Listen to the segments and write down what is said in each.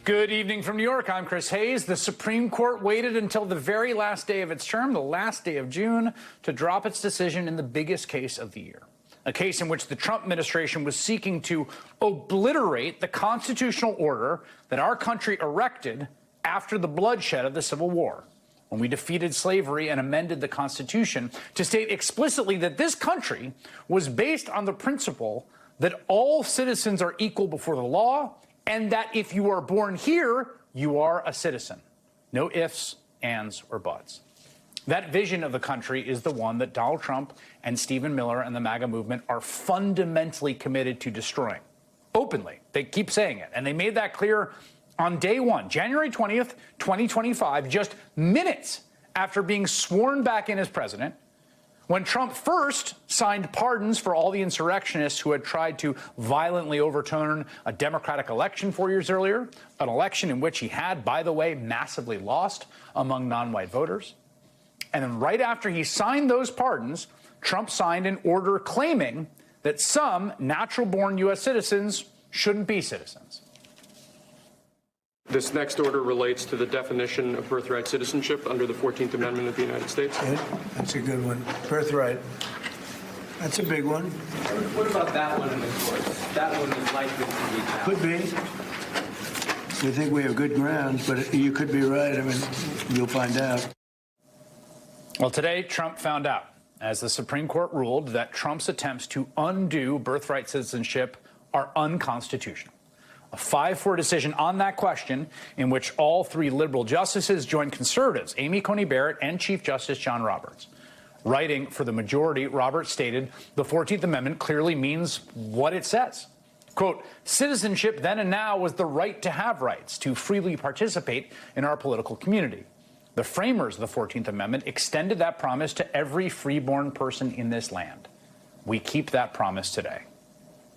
Good evening from New York. I'm Chris Hayes. The Supreme Court waited until the very last day of its term, the last day of June, to drop its decision in the biggest case of the year. A case in which the Trump administration was seeking to obliterate the constitutional order that our country erected after the bloodshed of the Civil War, when we defeated slavery and amended the Constitution to state explicitly that this country was based on the principle that all citizens are equal before the law, and that if you are born here, you are a citizen. No ifs, ands, or buts. That vision of the country is the one that Donald Trump and Stephen Miller and the MAGA movement are fundamentally committed to destroying. Openly. They keep saying it. And they made that clear on day one, January 20th, 2025, just minutes after being sworn back in as president, when Trump first signed pardons for all the insurrectionists who had tried to violently overturn a Democratic election 4 years earlier, an election in which he had, by the way, massively lost among non-white voters. And then right after he signed those pardons, Trump signed an order claiming that some natural-born U.S. citizens shouldn't be citizens. This next order relates to the definition of birthright citizenship under the 14th Amendment of the United States. Good. That's a good one. Birthright. That's a big one. What about that one in the courts? That one is likely to be passed. Could be. We think we have good grounds, but you could be right. I mean, you'll find out. Well, today, Trump found out, as the Supreme Court ruled that Trump's attempts to undo birthright citizenship are unconstitutional. A 5-4 decision on that question, in which all three liberal justices joined conservatives, Amy Coney Barrett and Chief Justice John Roberts. Writing for the majority, Roberts stated the 14th Amendment clearly means what it says. Quote, citizenship then and now was the right to have rights, to freely participate in our political community. The framers of the 14th Amendment extended that promise to every freeborn person in this land. We keep that promise today.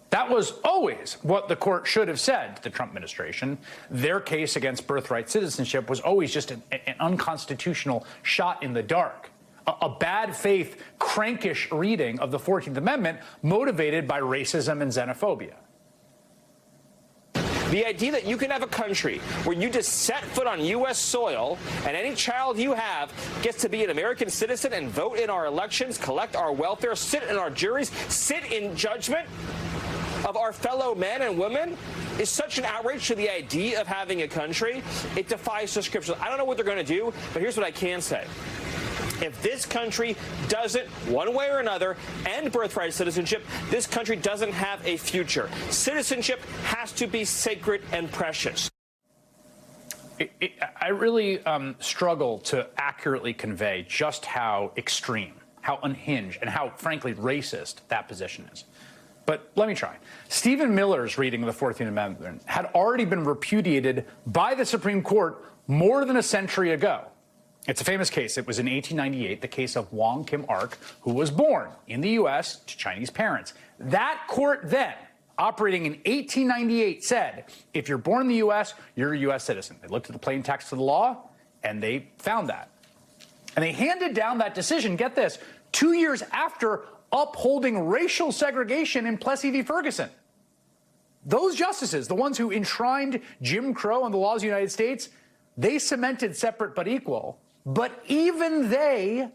That was always what the court should have said to the Trump administration. Their case against birthright citizenship was always just an unconstitutional shot in the dark, a bad faith, crankish reading of the 14th Amendment motivated by racism and xenophobia. The idea that you can have a country where you just set foot on U.S. soil and any child you have gets to be an American citizen and vote in our elections, collect our welfare, sit in our juries, sit in judgment of our fellow men and women is such an outrage to the idea of having a country. It defies the scriptures. I don't know what they're going to do, but here's what I can say. If this country doesn't, one way or another, end birthright citizenship, this country doesn't have a future. Citizenship has to be sacred and precious. I really struggle to accurately convey just how extreme, how unhinged, and how, frankly, racist that position is. But let me try. Stephen Miller's reading of the 14th Amendment had already been repudiated by the Supreme Court more than a century ago. It's a famous case. It was in 1898, the case of Wong Kim Ark, who was born in the U.S. to Chinese parents. That court then, operating in 1898, said, if you're born in the U.S., you're a U.S. citizen. They looked at the plain text of the law, and they found that. And they handed down that decision, get this, 2 years after upholding racial segregation in Plessy v. Ferguson. Those justices, the ones who enshrined Jim Crow and the laws of the United States, they cemented separate but equal. But even they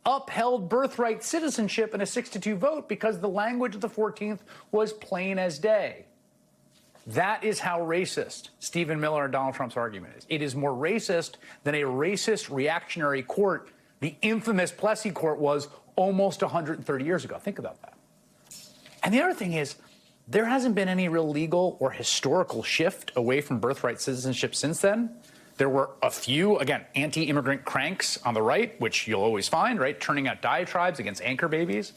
upheld birthright citizenship in a 6-2 vote because the language of the 14th was plain as day. That is how racist Stephen Miller and Donald Trump's argument is. It is more racist than a racist reactionary court, the infamous Plessy court, was almost 130 years ago. Think about that. And the other thing is, there hasn't been any real legal or historical shift away from birthright citizenship since then. There were a few, again, anti-immigrant cranks on the right, which you'll always find, right, turning out diatribes against anchor babies.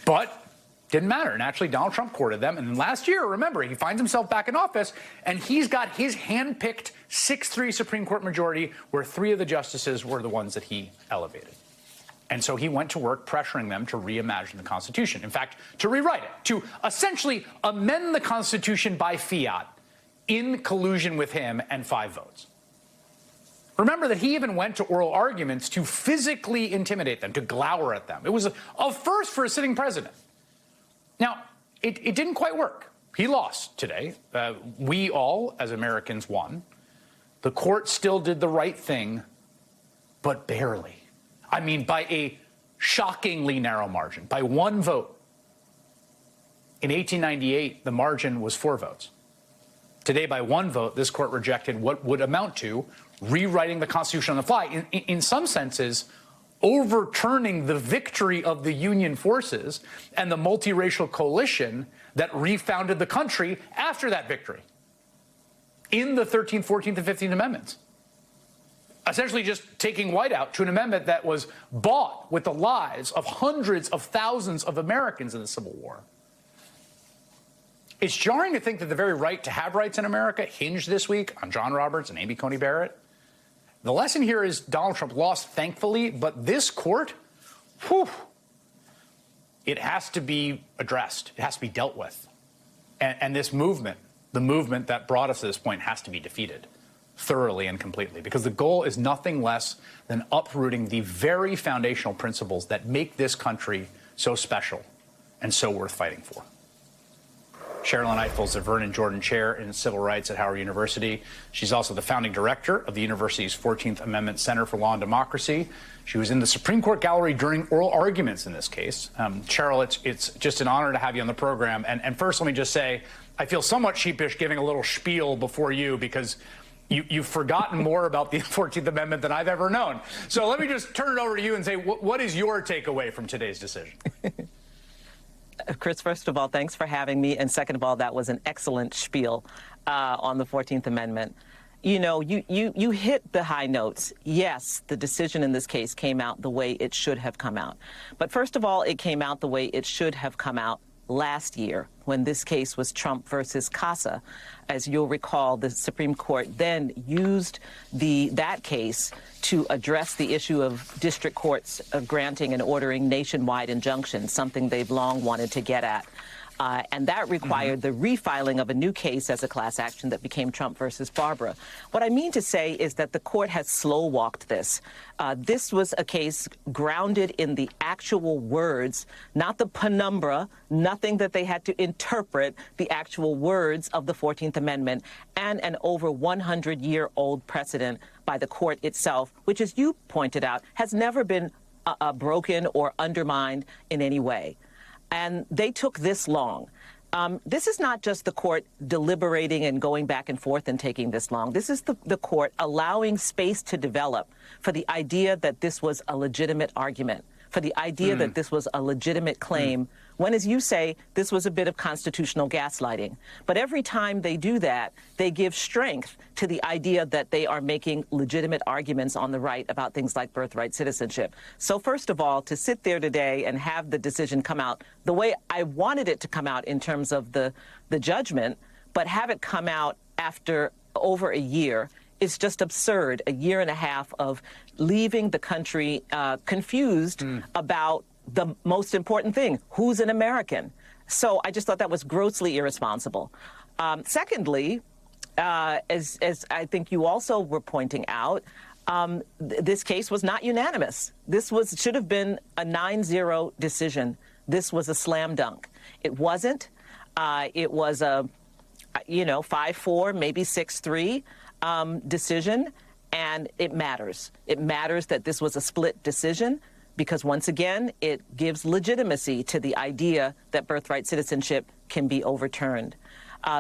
But didn't matter. Naturally, Donald Trump courted them. And then last year, remember, he finds himself back in office, and he's got his hand-picked 6-3 Supreme Court majority, where 3 of the justices were the ones that he elevated. And so he went to work pressuring them to reimagine the Constitution. In fact, to rewrite it, to essentially amend the Constitution by fiat in collusion with him and 5 votes. Remember that he even went to oral arguments to physically intimidate them, to glower at them. It was a first for a sitting president. Now, it didn't quite work. He lost today. We all, as Americans, won. The court still did the right thing, but barely. I mean, by a shockingly narrow margin, by one vote. In 1898, the margin was 4 votes. Today, by one vote, this court rejected what would amount to rewriting the Constitution on the fly. In some senses, overturning the victory of the Union forces and the multiracial coalition that refounded the country after that victory in the 13th, 14th, and 15th Amendments. Essentially just taking white out to an amendment that was bought with the lives of hundreds of thousands of Americans in the Civil War. It's jarring to think that the very right to have rights in America hinged this week on John Roberts and Amy Coney Barrett. The lesson here is Donald Trump lost, thankfully, but this court, it has to be addressed. It has to be dealt with. And this movement, the movement that brought us to this point, has to be defeated thoroughly and completely, because the goal is nothing less than uprooting the very foundational principles that make this country so special and so worth fighting for. Sherilyn Eiffel is the Vernon Jordan Chair in Civil Rights at Howard University. She's also the founding director of the university's 14th Amendment Center for Law and Democracy. She was in the Supreme Court gallery during oral arguments in this case. Cheryl, it's just an honor to have you on the program. And first, let me just say, I feel somewhat sheepish giving a little spiel before you because you've forgotten more about the 14th Amendment than I've ever known. So let me just turn it over to you and say, what is your takeaway from today's decision? Chris, first of all, thanks for having me. And second of all, that was an excellent spiel on the 14th Amendment. You know, you hit the high notes. Yes, the decision in this case came out the way it should have come out. But first of all, it came out the way it should have come out last year when this case was Trump versus Casa. As you'll recall, the Supreme Court then used that case to address the issue of district courts granting and ordering nationwide injunctions, something they've long wanted to get at. And that required the refiling of a new case as a class action that became Trump versus Barbara. What I mean to say is that the court has slow-walked this. This was a case grounded in the actual words, not the penumbra, nothing that they had to interpret, the actual words of the 14th Amendment, and an over 100-year-old precedent by the court itself, which, as you pointed out, has never been broken or undermined in any way. And they took this long. This is not just the court deliberating and going back and forth and taking this long. This is the court allowing space to develop for the idea that this was a legitimate argument, for the idea that this was a legitimate claim, when, as you say, this was a bit of constitutional gaslighting. But every time they do that, they give strength to the idea that they are making legitimate arguments on the right about things like birthright citizenship. So first of all, to sit there today and have the decision come out the way I wanted it to come out in terms of the judgment, but have it come out after over a year, is just absurd. A year and a half of leaving the country confused about the most important thing, who's an American. So I just thought that was grossly irresponsible. Secondly, as I think you also were pointing out, this case was not unanimous. This should have been a 9-0 decision. This was a slam dunk. It wasn't. It was a, 5-4, maybe 6-3 decision, and it matters. It matters that this was a split decision, because once again, it gives legitimacy to the idea that birthright citizenship can be overturned.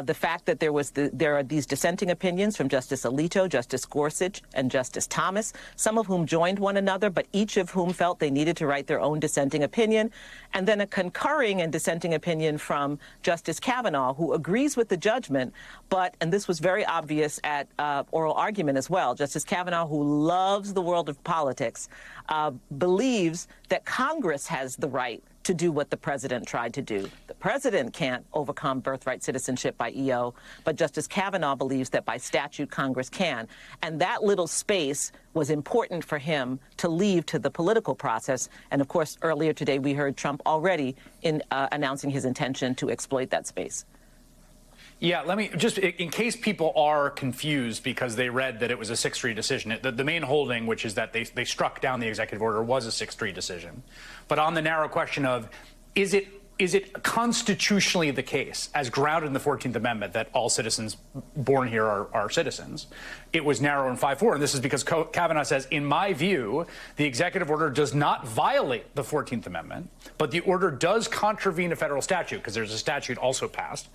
The fact that there are these dissenting opinions from Justice Alito, Justice Gorsuch, and Justice Thomas, some of whom joined one another, but each of whom felt they needed to write their own dissenting opinion, and then a concurring and dissenting opinion from Justice Kavanaugh, who agrees with the judgment, but, and this was very obvious at oral argument as well, Justice Kavanaugh, who loves the world of politics, believes that Congress has the right to do what the president tried to do. The president can't overcome birthright citizenship by EO, but Justice Kavanaugh believes that by statute Congress can. And that little space was important for him to leave to the political process. And of course, earlier today we heard Trump already in announcing his intention to exploit that space. Yeah, let me just, in case people are confused because they read that it was a 6-3 decision, the main holding, which is that they struck down the executive order, was a 6-3 decision. But on the narrow question of, is it is it constitutionally the case, as grounded in the 14th Amendment, that all citizens born here are citizens? It was narrow in 5-4, and this is because Kavanaugh says, in my view, the executive order does not violate the 14th Amendment, but the order does contravene a federal statute, because there's a statute also passed.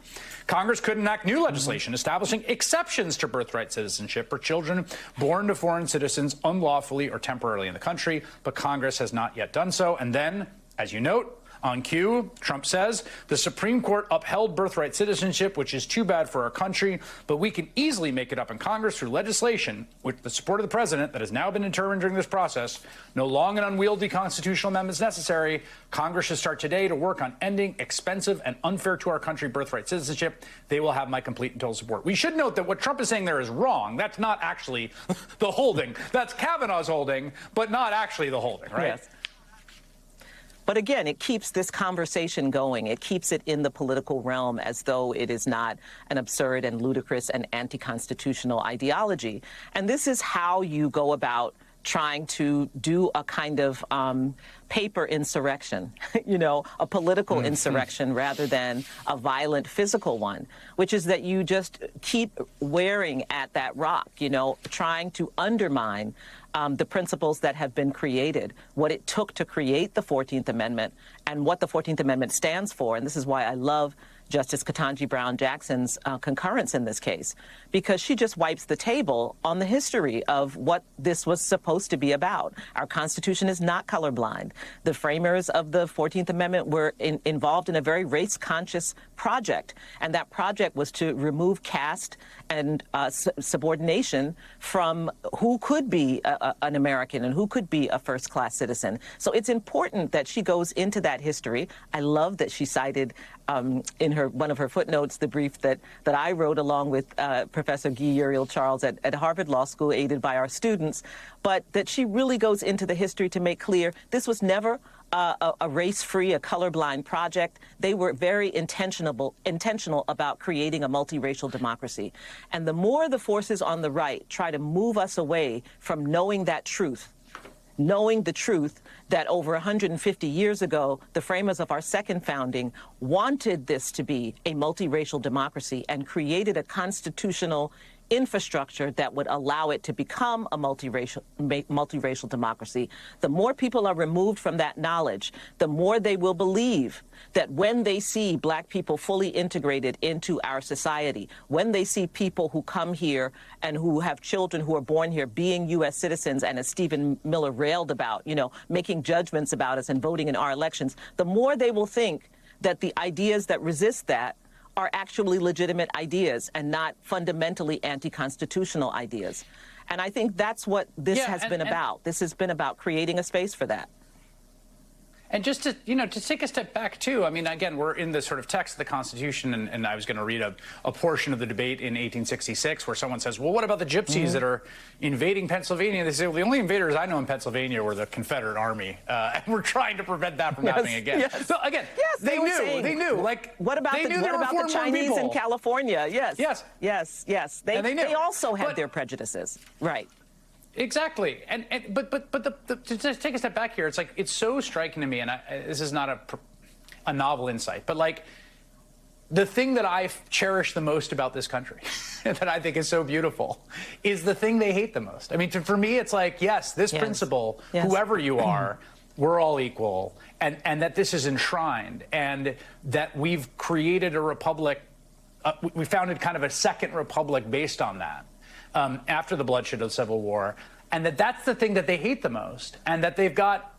Congress could enact new legislation establishing exceptions to birthright citizenship for children born to foreign citizens unlawfully or temporarily in the country, but Congress has not yet done so. And then, as you note, on cue, Trump says, the Supreme Court upheld birthright citizenship, which is too bad for our country, but we can easily make it up in Congress through legislation with the support of the president that has now been determined during this process. No long and unwieldy constitutional amendments necessary. Congress should start today to work on ending expensive and unfair to our country birthright citizenship. They will have my complete and total support. We should note that what Trump is saying there is wrong. That's not actually the holding. That's Kavanaugh's holding, but not actually the holding, right? Yes. But again, it keeps this conversation going. It keeps it in the political realm as though it is not an absurd and ludicrous and anti-constitutional ideology. And this is how you go about trying to do a kind of paper insurrection, you know, a political insurrection rather than a violent physical one, which is that you just keep wearing at that rock, you know, trying to undermine the principles that have been created, what it took to create the 14th Amendment and what the 14th Amendment stands for. And this is why I love Justice Ketanji Brown Jackson's concurrence in this case, because she just wipes the table on the history of what this was supposed to be about. Our Constitution is not colorblind. The framers of the 14th Amendment were involved in a very race-conscious project, and that project was to remove caste and subordination from who could be an American and who could be a first-class citizen. So it's important that she goes into that history. I love that she cited in one of her footnotes the brief that I wrote along with Professor Guy Uriel Charles at Harvard Law School, aided by our students, but that she really goes into the history to make clear this was never a race-free, a colorblind project. They were very intentional about creating a multiracial democracy. And the more the forces on the right try to move us away from knowing that truth, knowing the truth that over 150 years ago, the framers of our second founding wanted this to be a multiracial democracy and created a constitutional infrastructure that would allow it to become a multiracial democracy. The more people are removed from that knowledge, the more they will believe that when they see black people fully integrated into our society, when they see people who come here and who have children who are born here being U.S. citizens, and as Stephen Miller railed about, you know, making judgments about us and voting in our elections, the more they will think that the ideas that resist that are actually legitimate ideas and not fundamentally anti-constitutional ideas. And I think that's what this has been about. This has been about creating a space for that. And just to, to take a step back, too, I mean, again, we're in the sort of text of the Constitution, and I was going to read a portion of the debate in 1866 where someone says, well, what about the gypsies that are invading Pennsylvania? They say, well, the only invaders I know in Pennsylvania were the Confederate Army, and we're trying to prevent that from happening again. Yes. So, again, they knew. Like, what about the Chinese in California? Yes. They also had their prejudices. Right. Exactly, but to just take a step back here, it's like it's so striking to me, and this is not a novel insight, but like the thing that I cherish the most about this country, that I think is so beautiful, is the thing they hate the most. I mean, for me, it's like, yes, this principle, whoever you are, we're all equal, and that this is enshrined, and that we've created a republic, we founded kind of a second republic based on that. After the bloodshed of the Civil War, and that's the thing that they hate the most, and that they've got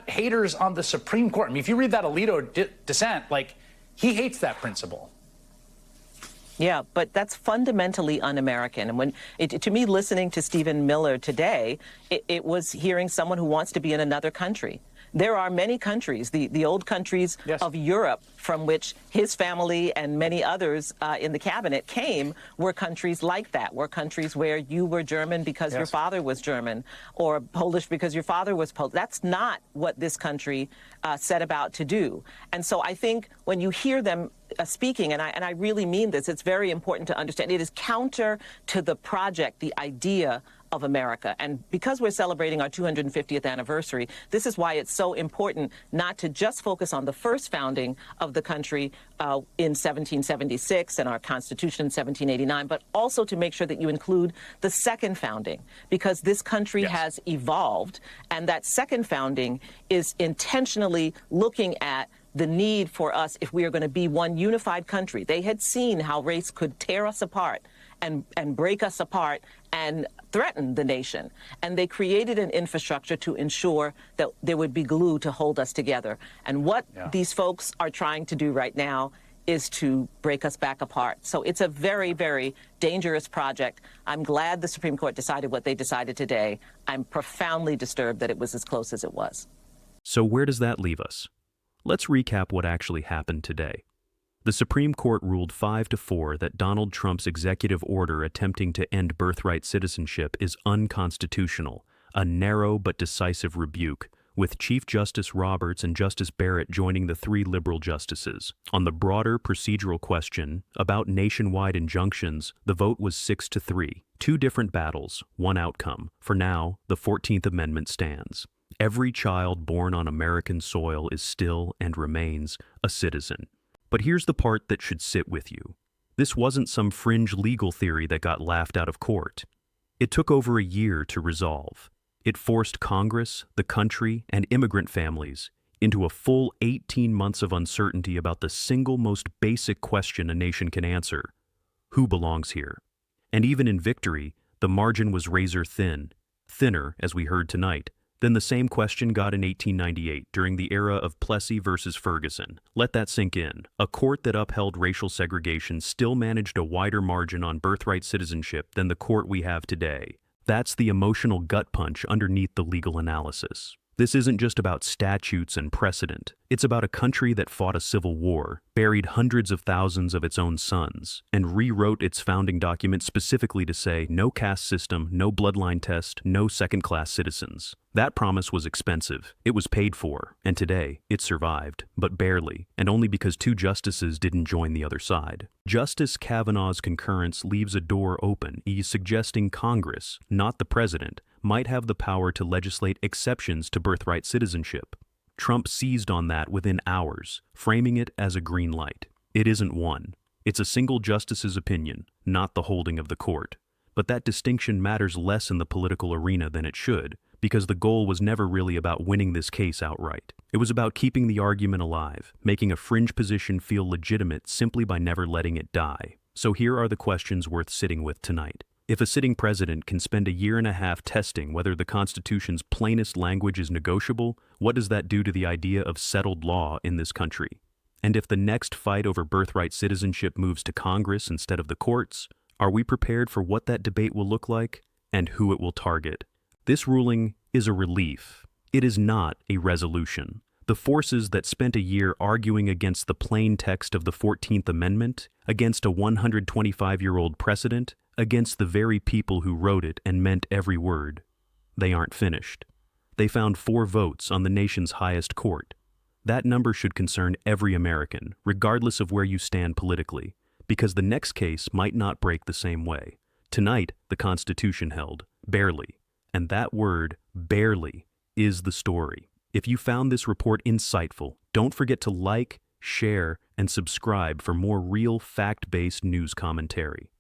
haters on the Supreme Court. I mean, if you read that Alito dissent, like, he hates that principle. Yeah, but that's fundamentally un-American. And to me, listening to Stephen Miller today, it was hearing someone who wants to be in another country. There are many countries, the old countries of Europe, from which his family and many others in the cabinet came, were countries like that, were countries where you were German because your father was German, or Polish because your father was Polish. That's not what this country set about to do. And so I think when you hear them speaking, and I really mean this, it's very important to understand, it is counter to the project, the idea of America. And because we're celebrating our 250th anniversary, this is why it's so important not to just focus on the first founding of the country in 1776 and our Constitution in 1789, but also to make sure that you include the second founding, because this country has evolved, and that second founding is intentionally looking at the need for us, if we are going to be one unified country. They had seen how race could tear us apart and break us apart and threaten the nation. And they created an infrastructure to ensure that there would be glue to hold us together. And what these folks are trying to do right now is to break us back apart. So it's a very, very dangerous project. I'm glad the Supreme Court decided what they decided today. I'm profoundly disturbed that it was as close as it was. So where does that leave us? Let's recap what actually happened today. The Supreme Court ruled 5-4 that Donald Trump's executive order attempting to end birthright citizenship is unconstitutional, a narrow but decisive rebuke, with Chief Justice Roberts and Justice Barrett joining the 3 liberal justices. On the broader procedural question about nationwide injunctions, the vote was 6-3. 2 different battles, one outcome. For now, the 14th Amendment stands. Every child born on American soil is still and remains a citizen. But here's the part that should sit with you. This wasn't some fringe legal theory that got laughed out of court. It took over a year to resolve. It forced Congress, the country, and immigrant families into a full 18 months of uncertainty about the single most basic question a nation can answer: who belongs here? And even in victory, the margin was razor thin, thinner, as we heard tonight, than the same question got in 1898 during the era of Plessy versus Ferguson. Let that sink in. A court that upheld racial segregation still managed a wider margin on birthright citizenship than the court we have today. That's the emotional gut punch underneath the legal analysis. This isn't just about statutes and precedent. It's about a country that fought a civil war, buried hundreds of thousands of its own sons, and rewrote its founding document specifically to say no caste system, no bloodline test, no second-class citizens. That promise was expensive. It was paid for, and today it survived, but barely, and only because 2 justices didn't join the other side. Justice Kavanaugh's concurrence leaves a door open. He's suggesting Congress, not the president, might have the power to legislate exceptions to birthright citizenship. Trump seized on that within hours, framing it as a green light. It isn't one. It's a single justice's opinion, not the holding of the court. But that distinction matters less in the political arena than it should, because the goal was never really about winning this case outright. It was about keeping the argument alive, making a fringe position feel legitimate simply by never letting it die. So here are the questions worth sitting with tonight. If a sitting president can spend a year and a half testing whether the Constitution's plainest language is negotiable, what does that do to the idea of settled law in this country? And if the next fight over birthright citizenship moves to Congress instead of the courts, are we prepared for what that debate will look like and who it will target? This ruling is a relief. It is not a resolution. The forces that spent a year arguing against the plain text of the 14th Amendment, against a 125-year-old precedent, against the very people who wrote it and meant every word, they aren't finished. They found 4 votes on the nation's highest court. That number should concern every American, regardless of where you stand politically, because the next case might not break the same way. Tonight, the Constitution held, barely, and that word, barely, is the story. If you found this report insightful, don't forget to like, share, and subscribe for more real fact-based news commentary.